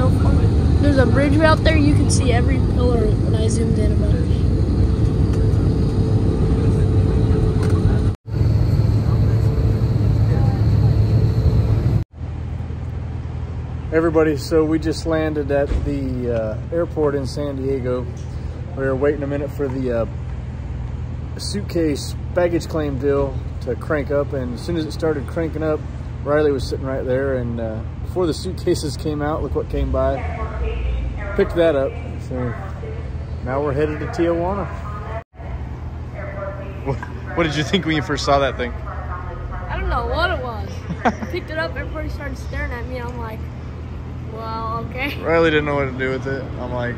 so far. There's a bridge out there. You can see every pillar when I zoomed in about it. Everybody, so we just landed at the airport in San Diego. We were waiting a minute for the suitcase baggage claim deal to crank up, and as soon as it started cranking up, Riley was sitting right there, and before the suitcases came out, look what came by. Picked that up. So now we're headed to Tijuana. What did you think when you first saw that thing? I don't know what it was. I picked it up, everybody started staring at me, and I'm like, well, okay. Riley didn't know what to do with it. I'm like,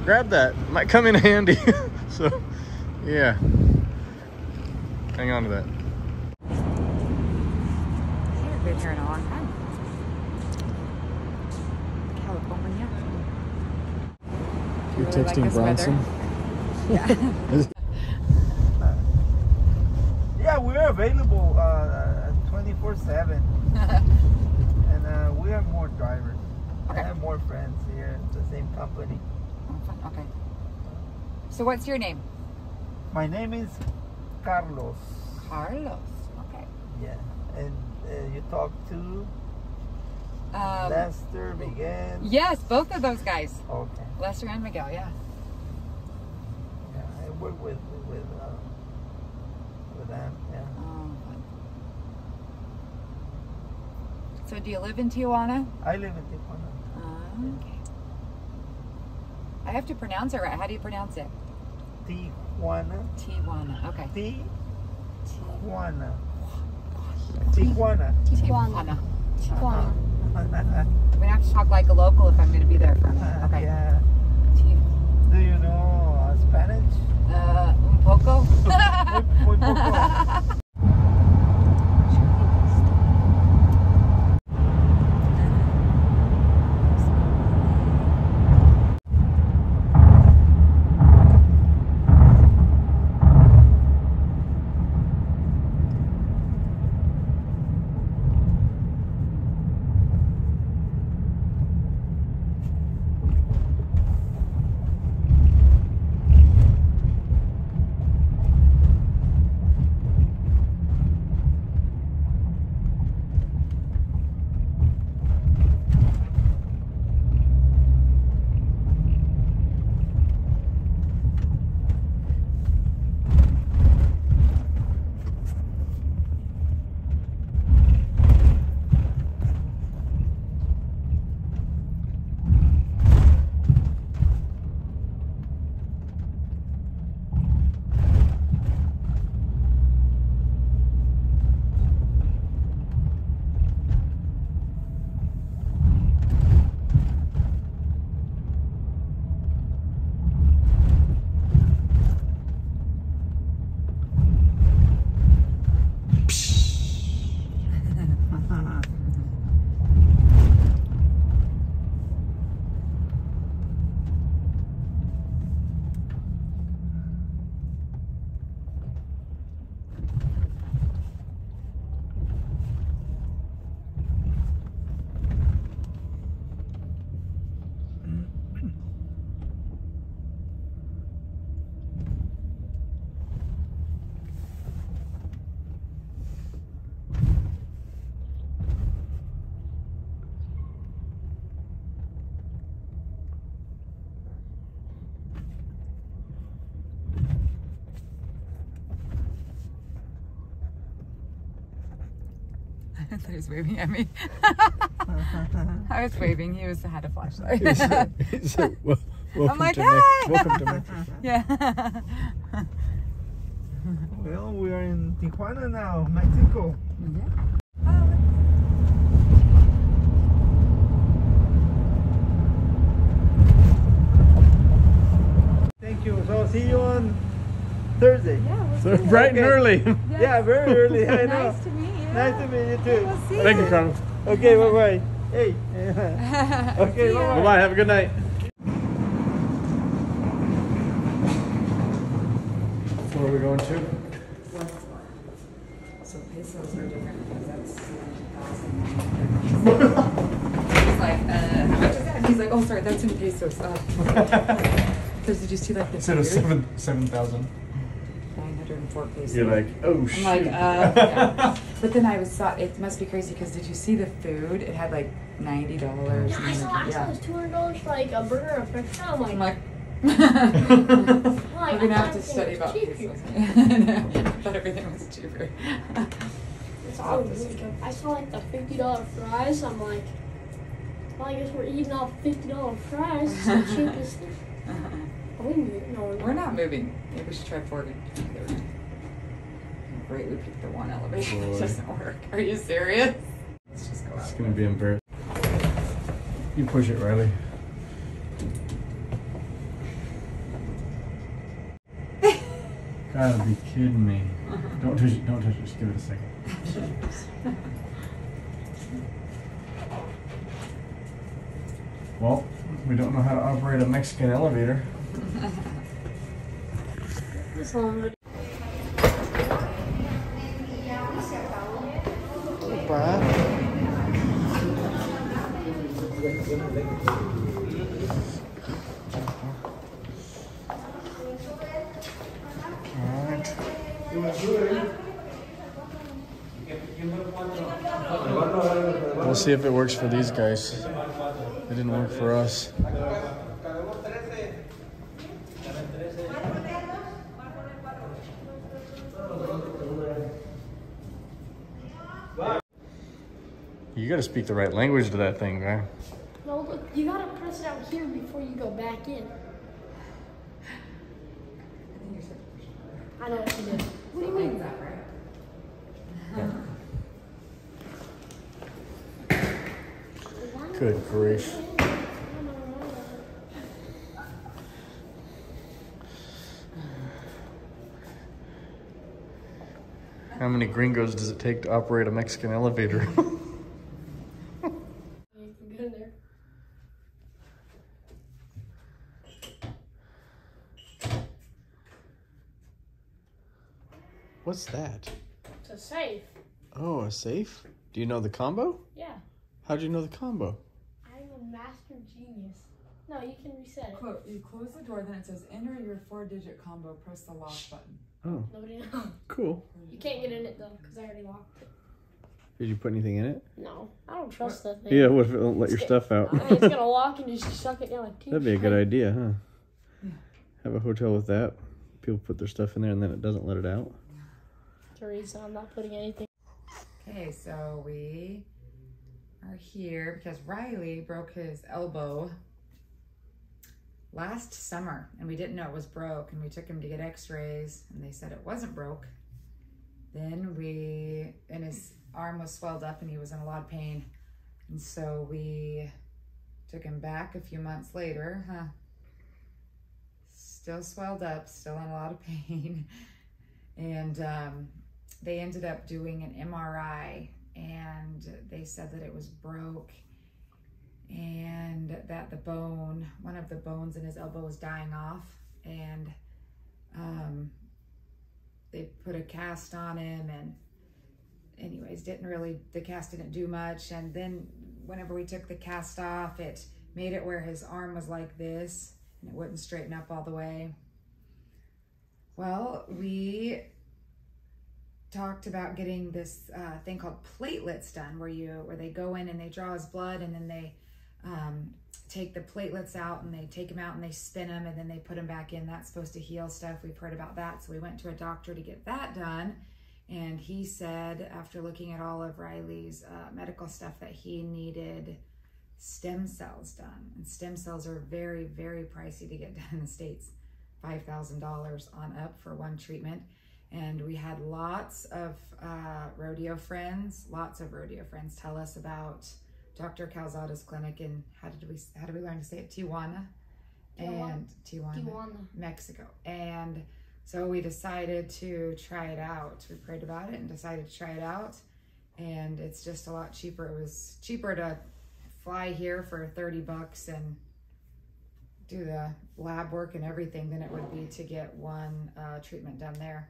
grab that. Might come in handy. So, yeah. Hang on to that. I've been here in a long time. California. You're really texting like Bronson? Yeah. Yeah, we're available 24/7. And we have more drivers. Okay. I have more friends here in the same company. Okay. So what's your name? My name is Carlos. Carlos. Okay. Yeah. And you talk to Lester, Miguel. Yes, both of those guys. Okay. Lester and Miguel, yeah. Yeah, I work with them. Yeah. So do you live in Tijuana? I live in Tijuana. Okay. I have to pronounce it right. How do you pronounce it? Tijuana. Tijuana. Okay. Tijuana. Tijuana. Tijuana. Tijuana. I'm gonna have to talk like a local if I'm gonna be there for a minute. Okay. Yeah. Do you know Spanish? Un poco. Muy poco. I thought he was waving at me. I was waving. He had a flashlight. He said, welcome I'm like, to hey! welcome to Mexico. Yeah. Well, we are in Tijuana now, Mexico. Yeah. Thank you. So see you on Thursday. Yeah, So bright and early. Yeah, very early. I know. Nice to meet you. Nice to meet you too. We'll see Thank you, you. Carlos. Okay, bye bye. Hey. Okay, See bye ya. bye. Bye-bye. Have a good night. Where are we going to? So pesos are different because that's 1,000. It's like, how much is that? he's like, oh, sorry, that's in pesos. Because did you see like the Instead of food? 7,000. 904 pesos. You're like, oh shit. I'm like, yeah. But then I thought it must be crazy because did you see the food? It had like $90. Yeah, I saw it was $200 for like a burger or a french fry. I'm like, we're gonna have to study about pesos. I thought everything was cheaper. It's all I saw like the $50 fries. I'm like, well, I guess we're eating off $50 fries. It's the cheapest thing. We're not moving. Maybe we should try forwarding. Great, we picked the one elevator. It doesn't work. Are you serious? Let's just go out. It's gonna be embarrassing. You push it, Riley. Gotta be kidding me. Don't touch it, don't touch it, just give it a second. Well, we don't know how to operate a Mexican elevator. This one. We'll see if it works for these guys. It didn't work for us. You gotta speak the right language to that thing, man. No, look, you gotta press it out here before you go back in. I know what you did. What do you mean? That right? Good grief. How many gringos does it take to operate a Mexican elevator? Get in there. What's that? It's a safe. Oh, a safe? Do you know the combo? Yeah. How'd you know the combo? I'm a master genius. No, you can reset it. Quote, you close the door, then it says enter your 4-digit combo, press the lock button. Oh, Nobody knows. cool. You can't get in it though, because I already locked it. Did you put anything in it? No, I don't trust that thing. Yeah, what if it won't let your stuff out? I mean, it's gonna lock and just suck it down like teeth. That'd be a good idea, huh? Yeah. Have a hotel with that. People put their stuff in there and then it doesn't let it out. Teresa, I'm not putting anything. Okay, so we are here because Riley broke his elbow last summer and we didn't know it was broke, and we took him to get x-rays and they said it wasn't broke. Then and his arm was swelled up and he was in a lot of pain, and so we took him back a few months later, still swelled up, still in a lot of pain, and they ended up doing an MRI and they said that it was broke and that one of the bones in his elbow was dying off, and they put a cast on him, and anyways, the cast didn't do much. And then whenever we took the cast off, it made it where his arm was like this and it wouldn't straighten up all the way. Well, we talked about getting this thing called platelets done, where they go in and they draw his blood, and then they take the platelets out, and they take them out and they spin them, and then they put them back in. That's supposed to heal stuff. We've heard about that. So we went to a doctor to get that done, and he said, after looking at all of Riley's medical stuff, that he needed stem cells done. And stem cells are very, very pricey to get done in the States. $5,000 on up for one treatment. And we had lots of rodeo friends tell us about Dr. Calzada's clinic in, how do we learn to say it? Tijuana, Mexico. And so we decided to try it out. We prayed about it and decided to try it out. And it's just a lot cheaper. It was cheaper to fly here for $30 and do the lab work and everything than it would be to get one treatment done there.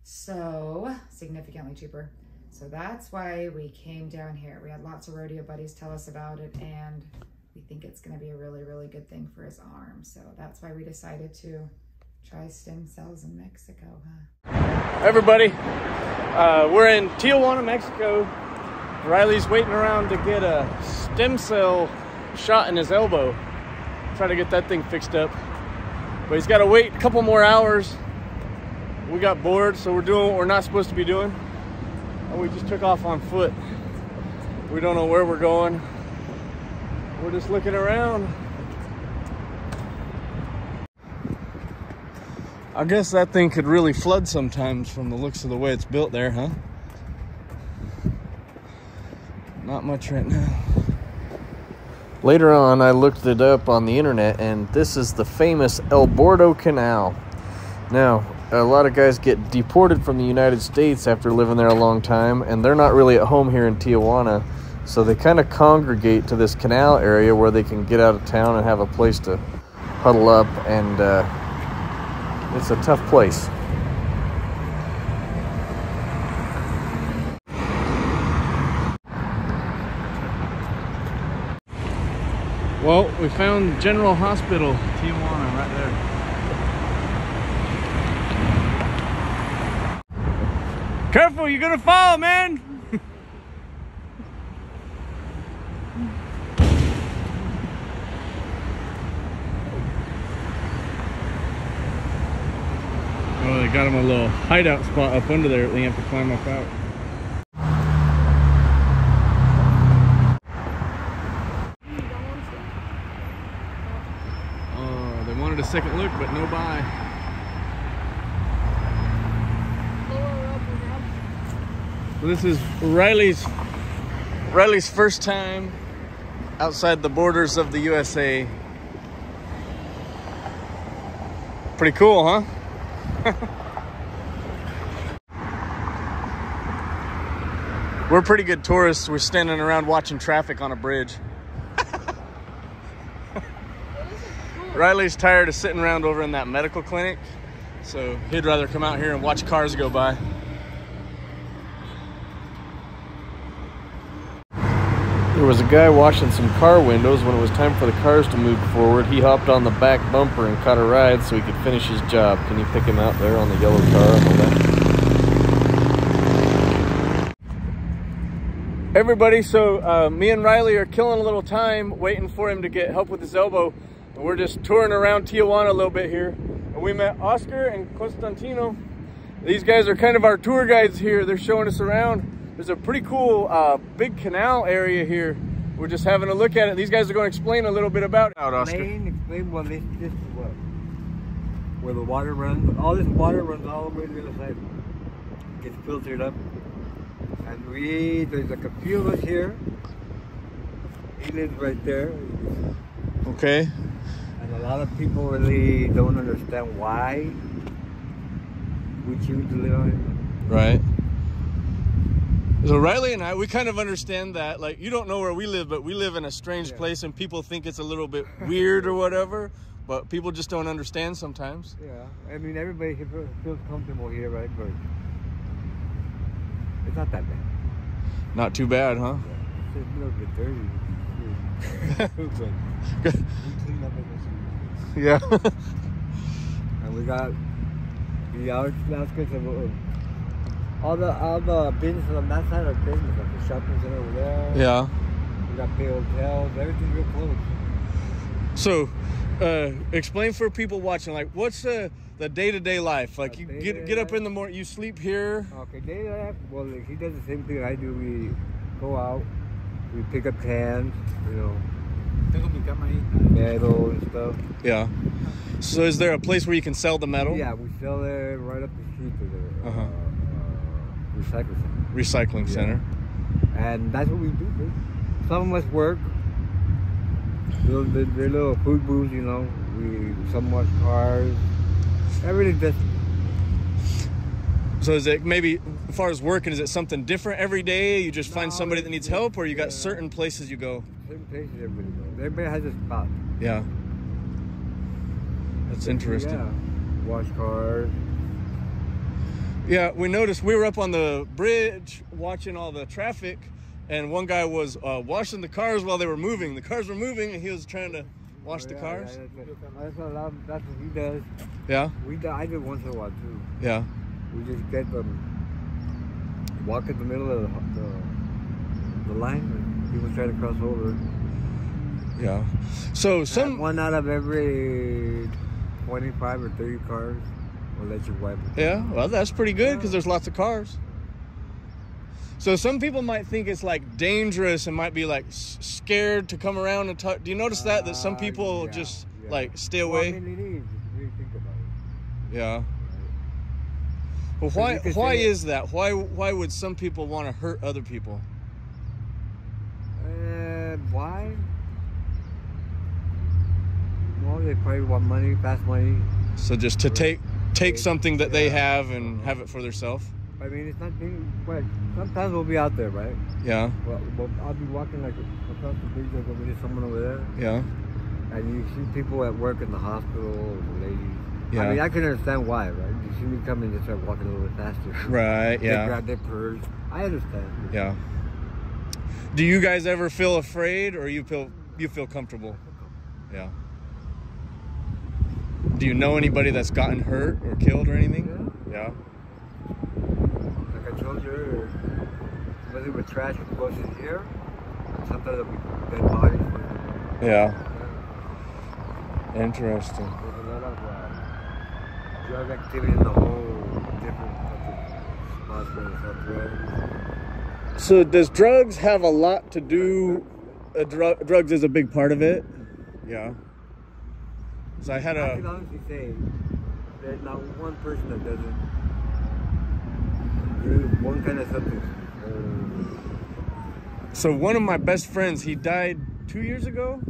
So significantly cheaper. So that's why we came down here. We had lots of rodeo buddies tell us about it, and we think it's going to be a really, really good thing for his arm. So that's why we decided to try stem cells in Mexico, huh? Everybody, we're in Tijuana, Mexico. Riley's waiting around to get a stem cell shot in his elbow. Try to get that thing fixed up. But he's got to wait a couple more hours. We got bored, so we're doing what we're not supposed to be doing. And we just took off on foot. We don't know where we're going. We're just looking around. I guess that thing could really flood sometimes from the looks of the way it's built there, huh? Not much right now. Later on, I looked it up on the internet, and this is the famous El Bordo Canal. Now, a lot of guys get deported from the United States after living there a long time, and they're not really at home here in Tijuana, so they kind of congregate to this canal area where they can get out of town and have a place to huddle up, and it's a tough place. Well, we found General Hospital, Tijuana, right there. Careful, you're gonna fall, man! Oh, they got him a little hideout spot up under there that they have to climb up out. Oh, they wanted a second look, but no buy. Well, this is Riley's first time outside the borders of the USA. Pretty cool, huh? We're pretty good tourists. We're standing around watching traffic on a bridge. Riley's tired of sitting around over in that medical clinic, so he'd rather come out here and watch cars go by. There was a guy washing some car windows. When it was time for the cars to move forward, he hopped on the back bumper and caught a ride so he could finish his job. Can you pick him out there on the yellow car on the left? Everybody, so me and Riley are killing a little time waiting for him to get help with his elbow. And we're just touring around Tijuana a little bit here. And we met Oscar and Constantino. These guys are kind of our tour guides here. They're showing us around. There's a pretty cool big canal area here. We're just having a look at it. These guys are going to explain a little bit about it. Oscar. Explain what this is, where the water runs. All this water runs all the way to the other side. Gets filtered up. And there's like a few of us here. He lives right there. Okay. And a lot of people really don't understand why we choose to live on it. Right. So Riley and I, we kind of understand that. Like, you don't know where we live, but we live in a strange place, and people think it's a little bit weird or whatever, but people just don't understand sometimes. Yeah, I mean, everybody feels comfortable here, right? But it's not that bad. Not too bad, huh? Yeah. It's just a little bit dirty. But we clean up everything. Yeah. And we got the outskirts of all the business on that side are business, like the shopping center over there. Yeah. We got big hotels, everything's real close. So, explain for people watching, like, what's the day-to-day life? Like, you get up in the morning, you sleep here. Okay, day-to-day life, well, like, he does the same thing I do. We go out, we pick up cans, you know, metal and stuff. Yeah. So is there a place where you can sell the metal? Yeah, we sell it right up the street to the recycling center. Recycling center. And that's what we do, dude. Some of us work. They're little food booths, you know. Some wash cars. Everything different. So is it maybe, as far as working, is it something different every day? You just find somebody that needs help, or you got certain places you go? Certain places everybody goes. Everybody has a spot. Yeah. That's interesting. Yeah. Wash cars. Yeah, we noticed we were up on the bridge watching all the traffic, and one guy was washing the cars while they were moving. The cars were moving, and he was trying to wash the cars. That's what he does. Yeah. I do once in a while too. Yeah. We just get them, walk in the middle of the line, and people try to cross over. Yeah. So one out of every 25 or 30 cars will let you wipe it. Yeah. Well, that's pretty good because there's lots of cars. So some people might think it's like dangerous and might be like scared to come around and talk. Do you notice that some people just like stay away? Well, I mean, it is, if you really think about it. Yeah. Well, why is that? Why would some people want to hurt other people? Why? Well, they probably want money, fast money. So just to take something that they have and have it for themselves. I mean, it's not. But sometimes we'll be out there, right? Yeah. Well, I'll be walking like across the bridge, like over there, someone over there. Yeah. And you see people at work in the hospital, the ladies. Yeah. I mean, I can understand why, right? You see me come and just start walking a little bit faster. Right. Yeah. They grab their purse. I understand. Yeah. Do you guys ever feel afraid, or you feel comfortable? Yeah. Do you know anybody that's gotten hurt or killed or anything? Yeah. Like I told you earlier, somebody with trash goes in here, and sometimes there'll be dead bodies. Yeah. Interesting. There's a lot of drug activity in the whole different spots where there's drugs. So does drugs have a lot to do? Drugs is a big part of it. Yeah. So I can honestly say there's not one person that doesn't use one kind of substance. So one of my best friends, he died 2 years ago.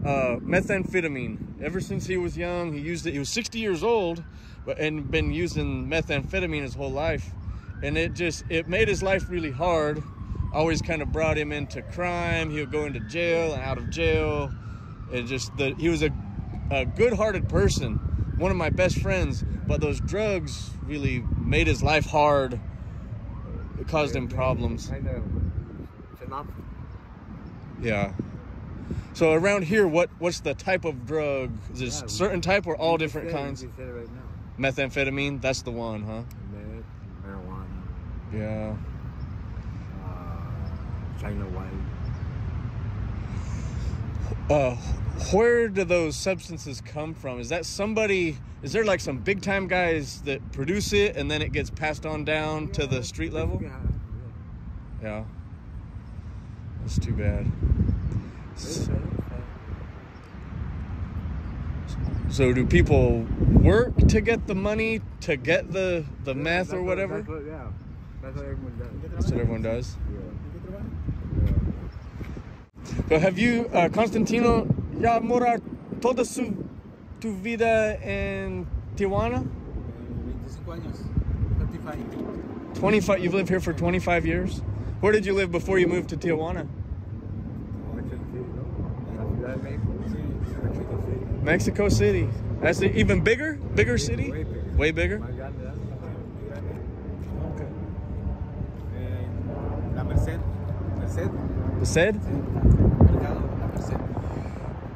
Methamphetamine. Ever since he was young, he used it. He was 60 years old, and been using methamphetamine his whole life. And it made his life really hard. Always kind of brought him into crime. He would go into jail and out of jail. And he was a good-hearted person, one of my best friends, but those drugs really made his life hard. It caused him problems. It's an option. Yeah. So around here, what's the type of drug? Is it a certain type or all different kinds? You said it right now. Methamphetamine, that's the one, huh? Meth, marijuana. Yeah. China white. Where do those substances come from? Is there like some big time guys that produce it and then it gets passed on down to the street level? Yeah. That's too bad. So do people work to get the money to get the meth or whatever? That's what everyone does. That's what everyone does? Yeah. So have you, Constantino, ya morar toda tu vida en Tijuana? 25 años. 25. 25. You've lived here for 25 years? Where did you live before you moved to Tijuana? Mexico City. That's an even bigger? Bigger city? Way bigger? Okay. La Merced. ¿Merced?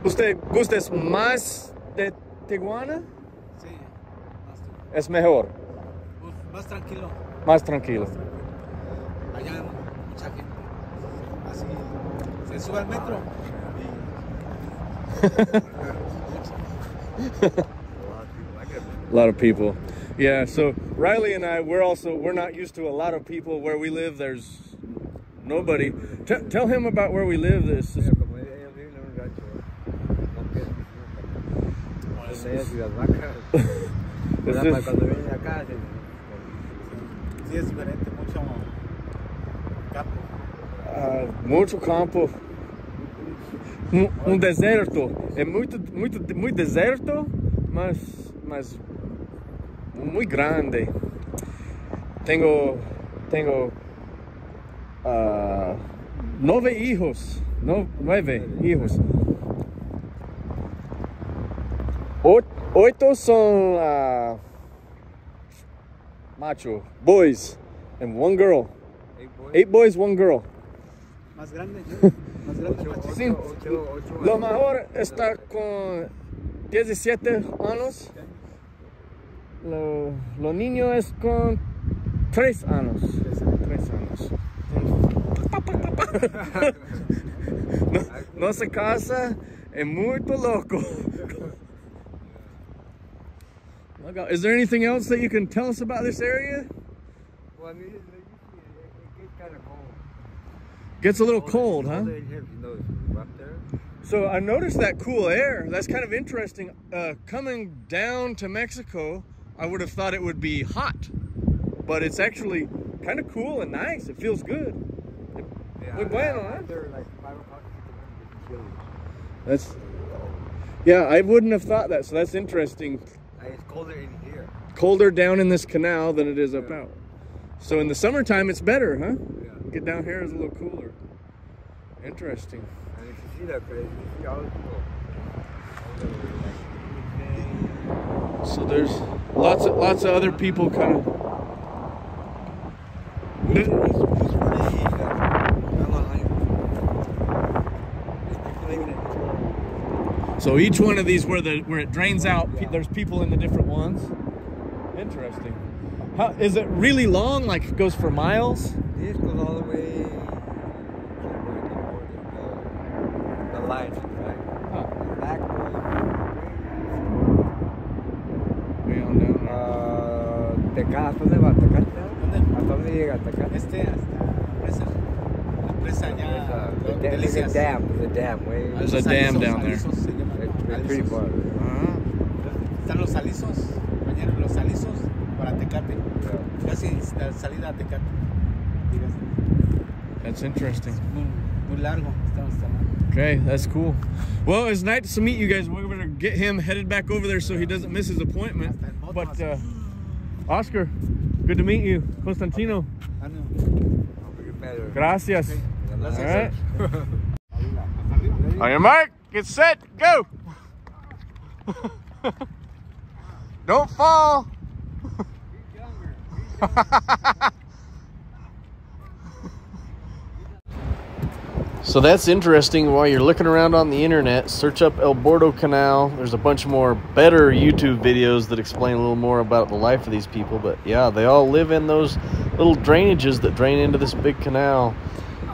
¿Usted gusta más de Tijuana? Sí. Es mejor. Más tranquilo. Más tranquilo. Allá hay mucha gente. Así se sube al metro. A lot of people. Yeah, so Riley and I, we're not used to a lot of people. Where we live, there's nobody. Tell him about where we live. Sí, es diferente, mucho campo. Mucho campo. Deserto. É muito deserto, mas muy grande. Tengo 9 hijos. 9 hijos. 8 son macho, boys, and 1 girl. 8 boys, 1 girl. Más grande. Más grande. Sí. Lo mejor está con 17 años. Lo niño es con 3 años. 3 años. No se casa, es muy loco. Is there anything else that you can tell us about this area? Well, I mean, it gets kind of cold. Gets a little cold, huh? Up there. So I noticed that cool air. That's kind of interesting. Coming down to Mexico, I would have thought it would be hot, but it's actually kind of cool and nice. It feels good. Yeah, Muy bueno, huh? After like 5 o'clock, That's, yeah, I wouldn't have thought that. So that's interesting. it's colder in here. Colder down in this canal than it is up out. So in the summertime, it's better, huh? Yeah. Get down here is a little cooler. Interesting. And if you see that place, you see all the people. So there's lots of other people kind of. So each one of these where it drains out, there's people in the different ones. Interesting. How is it really long? Like it goes for miles? This goes all the way to the line, right? Back Way on down there. ¿Hasta dónde va? ¿Tecate? ¿Hasta dónde llega Tecate? Hasta la presa allá. There's a dam, way. There's a dam down there. It's pretty far. Están los alisos, compañeros, los alisos para Tecate. Casi la salida a Tecate. That's interesting. Muy largo. Okay, that's cool. Well, it's nice to meet you guys. We're gonna get him headed back over there so he doesn't miss his appointment. But Oscar, good to meet you. Constantino. Gracias. All right. On your mark, get set, go. Don't fall. So that's interesting. While you're looking around on the internet, search up El Bordo Canal. There's a bunch more better YouTube videos that explain a little more about the life of these people. But yeah, they all live in those little drainages that drain into this big canal.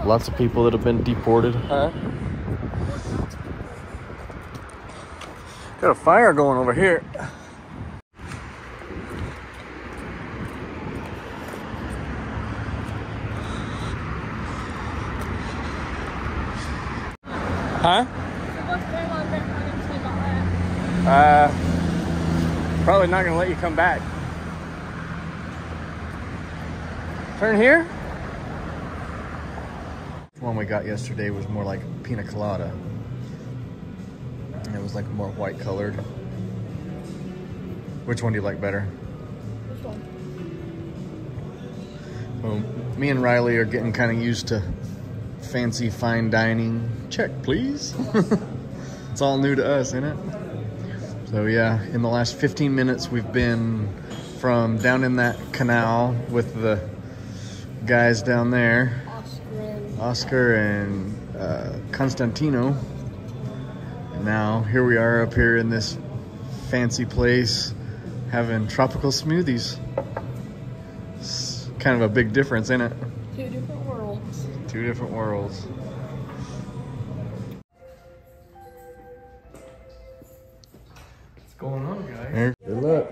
Lots of people that have been deported. Got a fire going over here. Huh? Probably not gonna let you come back. Turn here? The one we got yesterday was more like pina colada. And it was like more white colored. Which one do you like better? This one. Well, me and Riley are getting kind of used to fancy fine dining. Check, please. It's all new to us, isn't it? So yeah, in the last 15 minutes, we've been from down in that canal with the guys down there, Oscar and Constantino. And now here we are up here in this fancy place having tropical smoothies. It's kind of a big difference, isn't it? Two different worlds. Two different worlds. What's going on, guys? Good luck.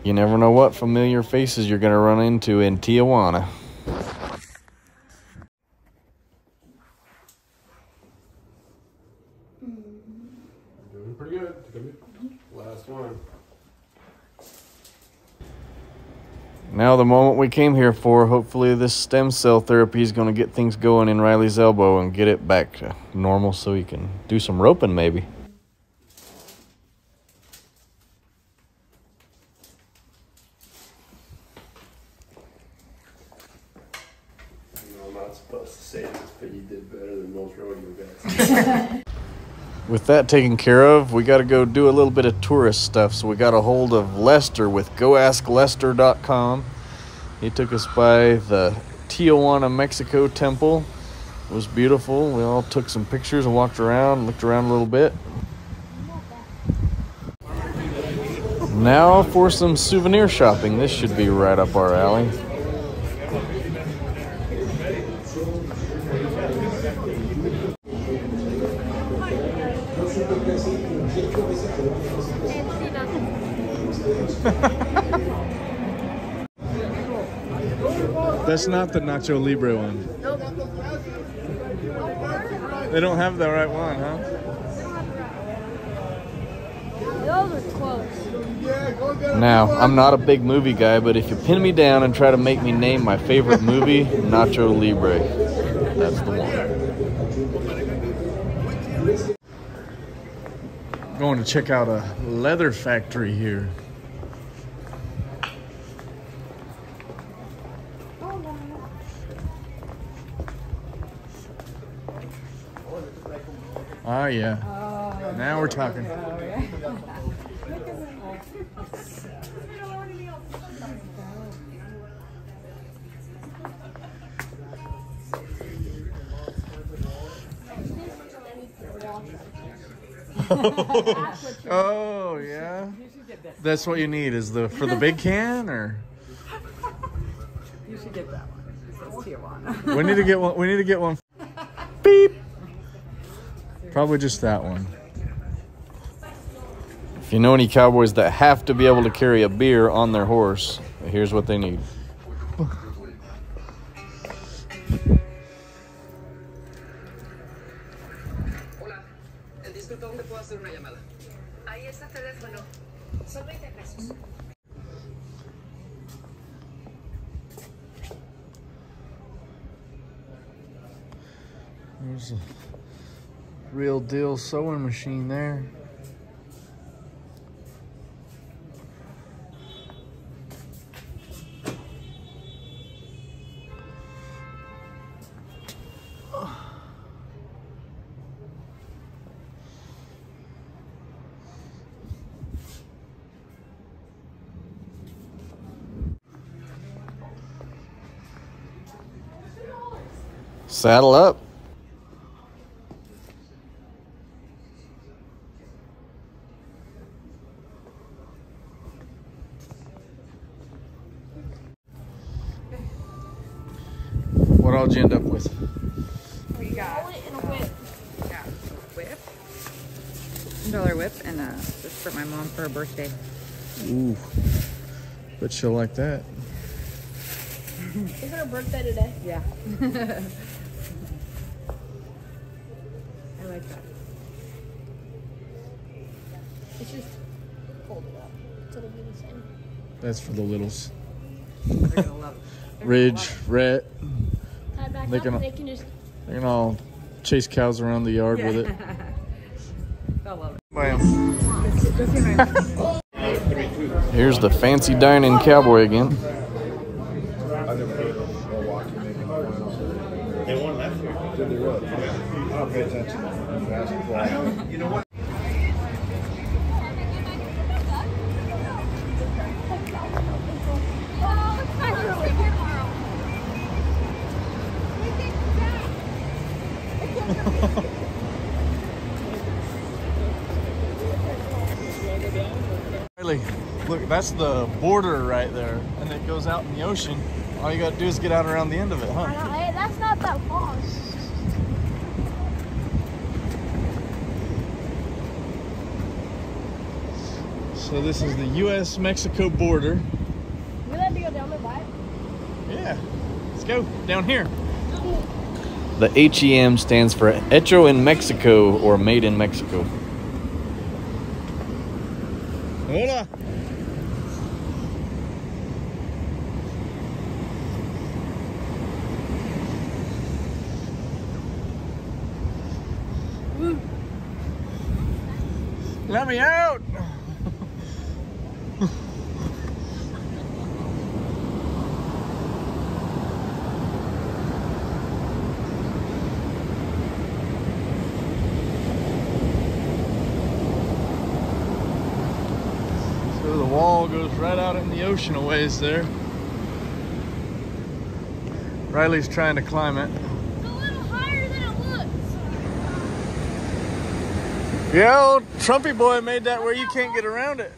You never know what familiar faces you're gonna run into in Tijuana. Doing pretty good. Last one. Now the moment we came here for, hopefully this stem cell therapy is going to get things going in Riley's elbow and get it back to normal so he can do some roping maybe. I'm not supposed to say this, but you did better than most rodeo guys. With that taken care of, we got to go do a little bit of tourist stuff. So we got a hold of Lester with goasklester.com. He took us by the Tijuana, Mexico temple. was beautiful. We all took some pictures and walked around, looked around a little bit. Now for some souvenir shopping. This should be right up our alley. That's not the Nacho Libre one. Nope. They don't have the right one, huh? Those are close. Now, I'm not a big movie guy, but if you pin me down and try to make me name my favorite movie, Nacho Libre. That's the one. Going to check out a leather factory here. Oh yeah. Now we're talking. Oh yeah. That's what you need is for the big can, or You should get that one. It says Tijuana. we need to get one. We need to get one. Beep. Probably just that one. If you know any cowboys that have to be able to carry a beer on their horse, here's what they need. There's a real deal sewing machine there. Saddle up. What all did you end up with? We got And a whip. a whip, $1 whip, and this for my mom for her birthday. Ooh, bet she'll like that. Is it her birthday today? Yeah. I like that. It's just fold it up. So it'll be the same. That's for the littles. They're gonna love it. Ridge, Rhett, Tie it back They up can- and they can just. they can all chase cows around the yard with it. They'll love it. Bam. Go see my Here's the fancy dining cowboy again. They won last year. Did they really? I don't pay attention to basketball. You know what? Riley, look, that's the border right there, and it goes out in the ocean. All you gotta do is get out around the end of it, huh? Hey, that's not that far. So this is the U.S.-Mexico border. We have to go down there by it. Yeah, let's go down here. The HEM stands for Hecho in Mexico, or Made in Mexico. Hola. Let me out. So the wall goes right out in the ocean a ways there. Riley's trying to climb it. It's a little higher Yeah, old Trumpy boy made that where you can't get around it.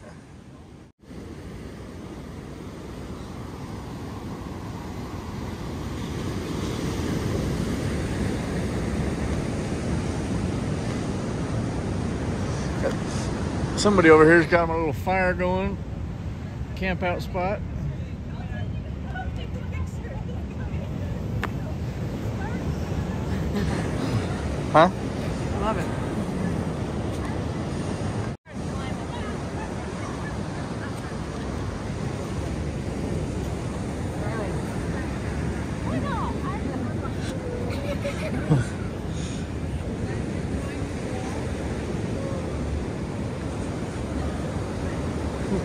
Somebody over here's got a little fire going. Camp out spot. Huh? I love it.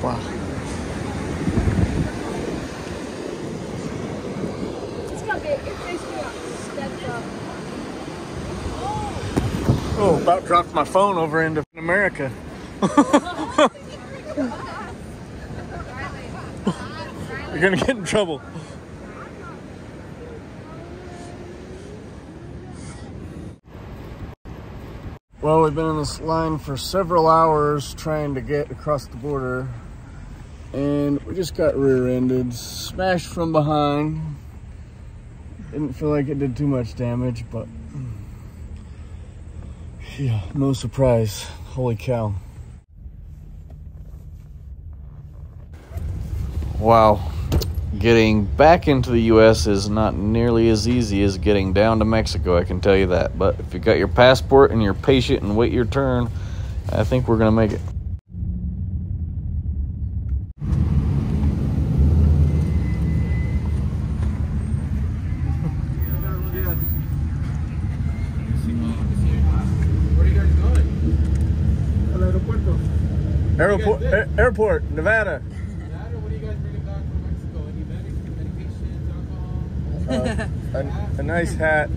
Wow. It's got big. It's basically stepped up. Oh, about dropped my phone over into America. You're gonna get in trouble. Well, we've been in this line for several hours trying to get across the border, and we just got rear-ended, smashed from behind. Didn't feel like it did too much damage, but yeah, no surprise. Holy cow. Wow. Getting back into the U.S. is not nearly as easy as getting down to Mexico, I can tell you that. But if you got your passport and you're patient and wait your turn, I think we're going to make it. Where are you guys going? Al aeropuerto. Airport, Nevada. What do you guys bring back from Mexico? Any medications, alcohol? A nice hat.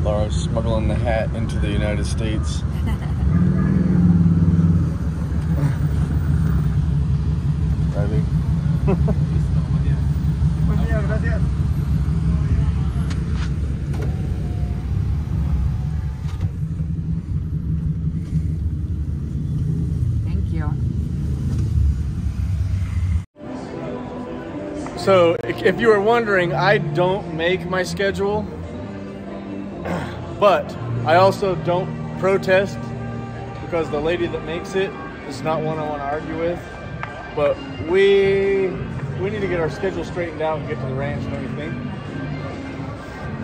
Laura's smuggling the hat into the United States. Riley. Thank you. So, if you were wondering, I don't make my schedule, but I also don't protest because the lady that makes it is not one I want to argue with. But we need to get our schedule straightened out and get to the ranch, don't you think?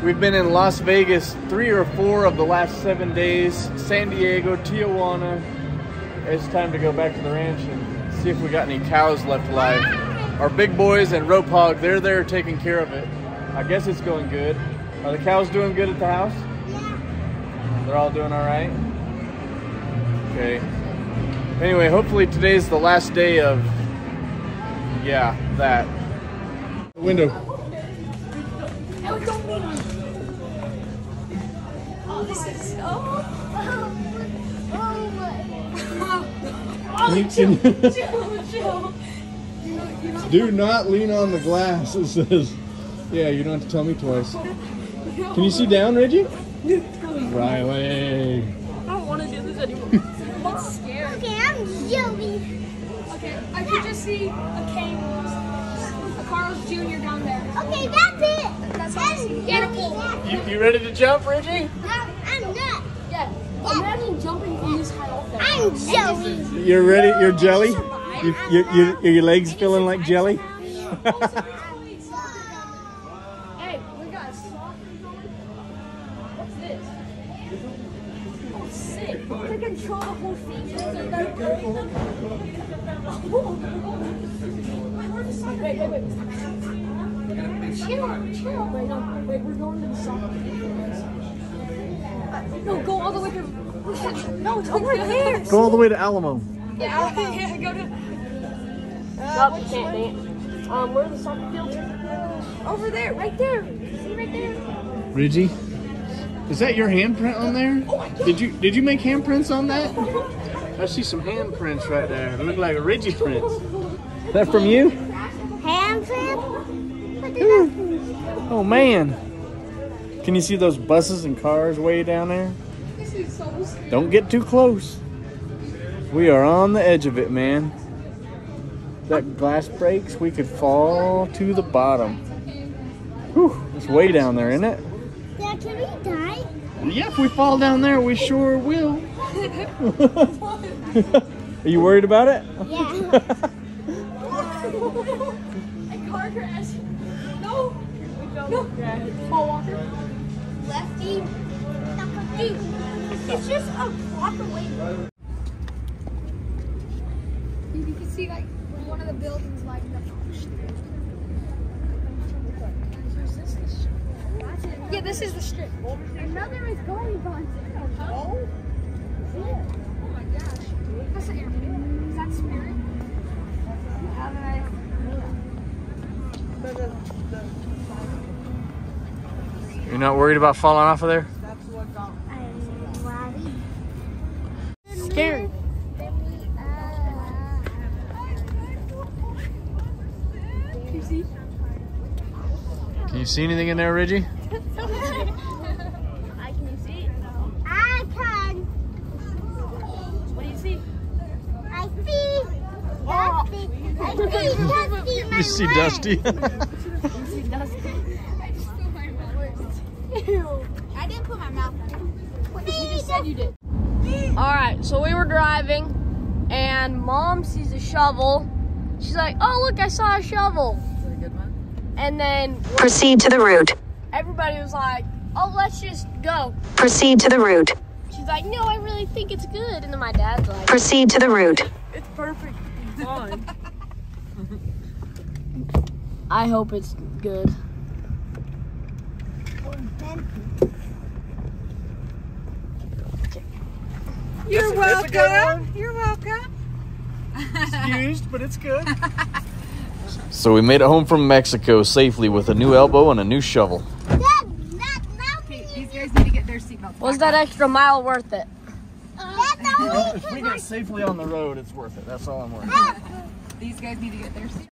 We've been in Las Vegas 3 or 4 of the last 7 days, San Diego, Tijuana. It's time to go back to the ranch and see if we got any cows left alive. Our big boys and Rope Hog, they're there taking care of it. I guess it's going good. Are the cows doing good at the house? Yeah. They're all doing all right? Okay. Anyway, hopefully today's the last day of, yeah, that. The window. Oh, this is so... Chill. Do not lean on the glass, it says. Yeah, you don't have to tell me twice. Can you see down, Reggie? Riley. I don't want to do this anymore. It's scary. Okay, I'm Joey. Okay, I could just see a cane, a Carl's Jr. down there. Okay, that's it. That's all I see. Get a pull. You ready to jump, Reggie? No, I'm not. Yeah. Imagine jumping from this high up there. I'm Joey. You're ready? You're jelly? Your legs feeling like jelly? Hey, we got a soccer going. What's this? Oh, sick. To control the whole thing. Wait. Chill. Wait, we're going to the soccer field. No, go all the way to... No, it's over there. Go all the way to Alamo. Yeah, go to... Nope, you can't dance. Where's the soccer field? Over there, right there. See right there? Reggie, is that your handprint on there? Did you make handprints on that? I see some handprints right there. They look like Reggie prints. Is that from you? Handprint? What is that? Oh man. Can you see those buses and cars way down there? Don't get too close. We are on the edge of it, man. If that glass breaks, we could fall to the bottom. Whew, it's way down there, isn't it? Yeah, can we die? Yeah, if we fall down there, we sure will. Are you worried about it? Yeah. A car crash. No. No. Paul Walker. Lefty. Dude, it's just a block away. You can see like one of the buildings lighting up on the street. Yeah, this is the strip. Another is going on. Oh my gosh. That's an airplane. Is that Spirit? You're not worried about falling off of there? Scared. Can you see anything in there, Reggie? Can you see? I can. What do you see? I see Dusty. I see Dusty. You see Dusty? I just put my mouth. Ew. I didn't put my mouth on it. You just said you did. Alright, so we were driving and Mom sees a shovel. She's like, oh look, I saw a shovel. And then Proceed to the route. everybody was like, oh, let's just go. Proceed to the route. She's like, no, I really think it's good. And then my dad's like, Proceed to the route. it's perfect. It's fine. I hope it's good. You're welcome. You're welcome. Used, but it's good. So we made it home from Mexico safely with a new elbow and a new shovel. These guys need to get their seatbelts. Was that extra mile worth it? If we get safely on the road, it's worth it. That's all I'm worried about. These guys need to get their seatbelts.